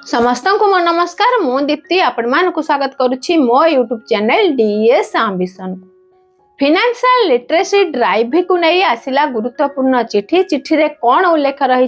समस्त को मो नमस्कार मु दीप्ति आपण मानक स्वागत करुछि मो YouTube channel DS ambition. Financial literacy drive को नहीं आसिला गुरुत्वपूर्ण चिठी चिठी रे कौन उल्लेख रही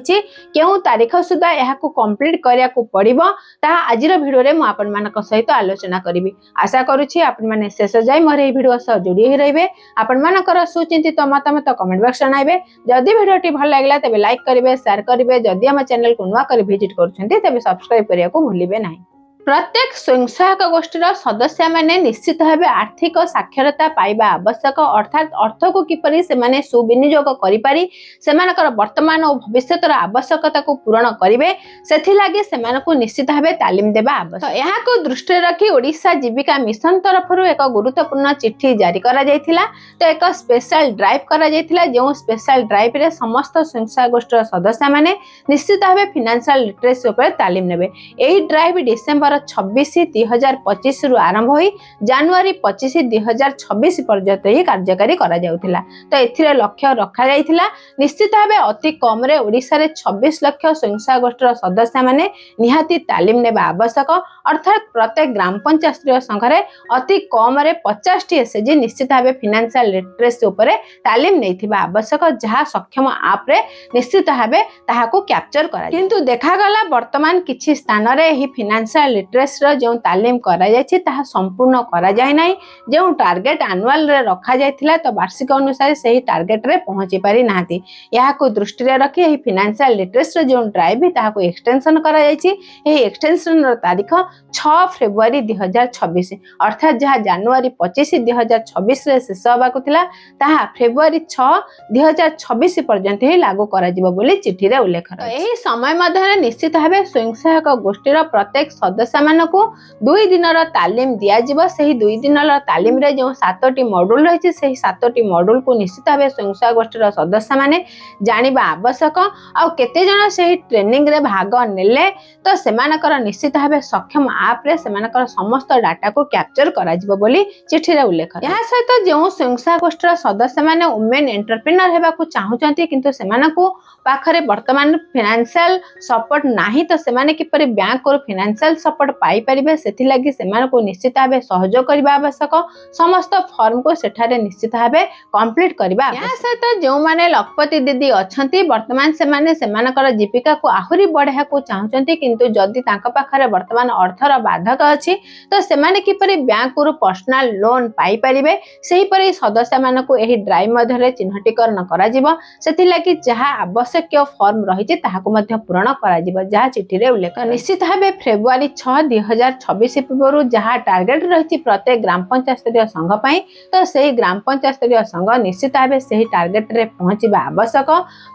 केउ तारीख सुधा यह कंप्लीट करिया को पड़िबो ता आजिर वीडियो रे मु आपण मानक सहित आलोचना करिवि। आशा करुछि आपण माने शेष जाय मोर ए वीडियो सह जोड़ी ही रहिबे। आपण मानकर सुचिंतित मतामत कमेंट बॉक्स जणाइबे। जदि वीडियोटी भल लागला तबे लाइक करिवे, शेयर करिवे। जदि हम चैनल को नुवा करी विजिट करछन्ते तबे सब्सक्राइब करिया को भूलिबे नाही। प्रत्येक स्वयं सहायक गोष्ठीर सदस्य माने निश्चित भाव आर्थिक साक्षरता पाइबा आवश्यक, अर्थात अर्थ को किपरि से सुविनियोग करिपारी सेमानकर वर्तमान और भविष्यतर आवश्यकता को पूरण करिवे सेथि लागि सेमानकु निश्चित भाव तालीम देबा आवश्यक। यहाँ को दृष्टि रखी ओडिशा जीविका मिशन तरफरु एक गुरुत्वपूर्ण चिट्ठी जारी करा जायथिला। तो एक स्पेशल ड्राइव करा जायथिला जो स्पेशल ड्राइव रे समस्त स्वयं सहायक गोष्ठीर सदस्य माने निश्चित भाव फाइनेंशियल लिटरेसी उपर तालीम नेबे। एही ड्राइव डिसेंबर 26/2025 रु आरंभ होई जनवरी 25/2026 पर्यंत ही कार्यकारी करा जाउथिला। तो एथिरे लक्ष्य रखा जाइथिला निश्चित भाबे अति कम रे ओडिसा रे 26 लाख स्वयं सहायक गोष्ठीर सदस्य माने निहाती तालीम नेबा आवश्यक, अर्थात प्रत्येक ग्राम पंचायत स्तरीय संघ रे अति कम रे 50 टी एसएजी निश्चित भाबे फाइनेंशियल लिटरेसी उपरे तालीम नैथिबा आवश्यक, जहा सक्षम ऐप रे निश्चित भाबे ताहाको कैप्चर करा। किंतु देखा गला वर्तमान किछि स्थान रे ही फाइनेंशियल लिटरेसी जो तालीम करा जायछि ताहा संपूर्ण करा जाय नै। जो टार्गेट एनुअल रे रखा जायथिला तो वार्षिक अनुसार सही टार्गेट रे पहुंची पारि नाहति। याको दृष्टि रे रखी एही फाइनेंशियल लिटरेसी जो ड्राइव ताहाको एक्सटेंशन करा जायछि। एही एक्सटेंशन रो तारीख 6 फेब्रुआरी 2026, अर्थात जहा जनवरी 25 2026 रे शेष होबाकु थिला ताहा फेब्रुआरी 6 2026 पर्यंत ही लागू करा जिवो बोली चिठी रे उल्लेख रही। एही समय मध्ये निश्चित भाबे स्वयं सहायक गोष्ठीर प्रत्येक सदस्य मानकु 2 दिनर तालीम दिया जिवो। सही 2 दिनर तालीम रे जो 7टी मॉड्यूल रहिछि सही 7टी मॉड्यूल को निश्चित भाबे स्वयं सहायक गोष्ठीर सदस्य माने जानिबा आवश्यक। आ केते जण सही ट्रेनिंग रे भाग नेले तो सेमानकर निश्चित भाबे सक्षम ऐप रे सेमानकर समस्त डाटा को कैप्चर करा जिवो बोली चिठी रे उल्लेख। या सहित जो स्वयं सहायक गोष्ठीर सदस्य माने वुमेन एंटरप्रेन्योर हेबा को चाहुचंती किंतु सेमानकु पाखरे वर्तमान फाइनेंशियल सपोर्ट नाही तो सेमाने किपरि बैंक को फाइनेंशियल सपोर्ट पाई परिबे सेथि लागि सेमान को निश्चित भाबे सहयोग करबा आवश्यक। समस्त फॉर्म को सेठारे निश्चित भाबे कंप्लीट करबा आवश्यक। या सहित जो माने लखपति दीदी अछंती वर्तमान सेमाने सेमानकर जीविका को आहुरी बढ़ा को चाहुचंती किंतु जदि तांका पाखरे वर्तमान अर्थर बाधक अछि तो सेमाने किपरि बैंक को पर्सनल लोन पाई परिबे सेही परि सदस्य मानको एही ड्राइव मध्ये रे चिन्हटीकरण करा जिवो। सेथि लागि जहा आवश्यक फॉर्म रहिछि ताहाको मध्ये पूर्ण करा जिवो जहा चिठी रे उल्लेख। निश्चित भाबे फेब्रुआरी 6 2026 पूर्व जहाँ टार्गेट रही प्रत्येक ग्राम पंचायत स्तरीय संघ पाई तो सही ग्राम पंचायत स्तरीय संघ निश्चित भाव से टार्गेट रे पहुंचवा आवश्यक।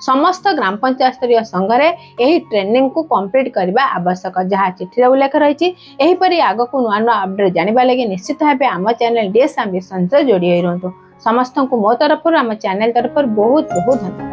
समस्त ग्राम पंचायत स्तरीय संघ रे एही ट्रेनिंग को कंप्लीट करबा आवश्यक जहाँ चिठी रे उल्लेख रही। एही परि आगो को नुआ नुआ अपडेट जानिबा लागि निश्चित भाव आम चैनल डीएस एम्बिशन से जोड़ी रहंतु। समस्त को मो तरफ आम चैनल तरफ बहुत बहुत धन्यवाद।